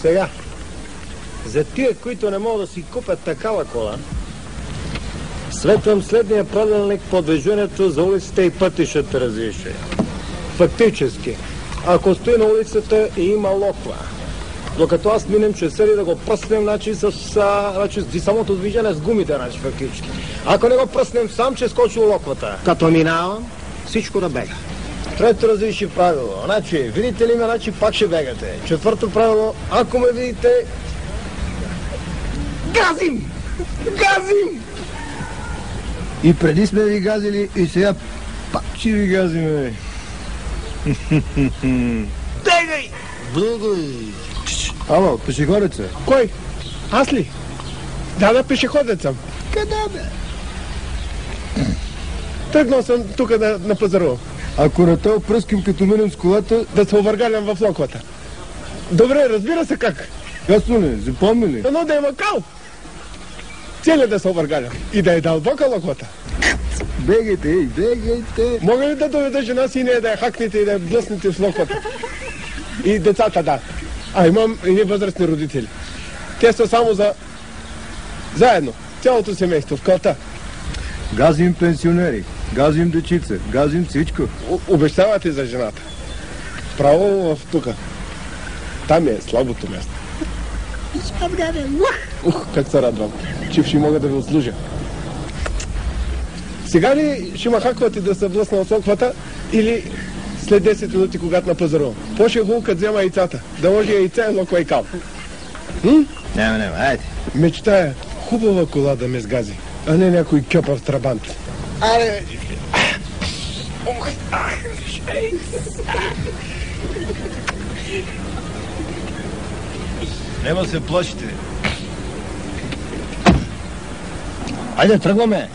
Сега, за тия, които не могат да си купят такава кола, светвам следния правилник по движението за улиците и пътищата разрешение. Фактически, ако стои на улицата и има локва, докато аз минем, че седи да го пръснем, значи с самото движение с гумите, значи фактически. Ако не го пръснем сам, че скочи локвата. Като минавам, всичко да бега. Трето разреши правило. Значи, видите ли ме, значи пак ще бегате. Четвърто правило, ако ме видите, газим! Газим! И преди сме ви газили, и сега пак ще ви газиме. Бегай! Бегай! Ало, пешеходеца. Кой? Аз ли? Да, пешеходец съм. Къде бе? Тръгнал съм тук на пазарова. Ако не те опръскам като минем с колата, Да се овъргалям в локвата. Добре, разбира се как. ясно ли, запомни ли? Но да има кал. Целият да се овъргалям. И да е дълбока локвата. Бегайте, бегайте. Мога ли да доведа жена си и не да я хакнете и да я блъснете в локвата? И децата, да. Имам едни възрастни родители. Те са само заедно. Цялото семейство в калта. Газим пенсионери, газим дечица, газим всичко. Обещавате за жената. Право в тука. Там е слабото място. Как се радвам, че ще мога да ви услужа. Сега ли ще ма хаквате да се блъсна от локвата или след 10 минути, когато на пазарувам? По-ще хубаво, като взема яйцата. Да може яйца и локва и кал. Няма, айде. Мечтая хубава кола да ме сгази, а не някой кьопав трабант. Аре! Нема се плашите. Айде, тръгваме.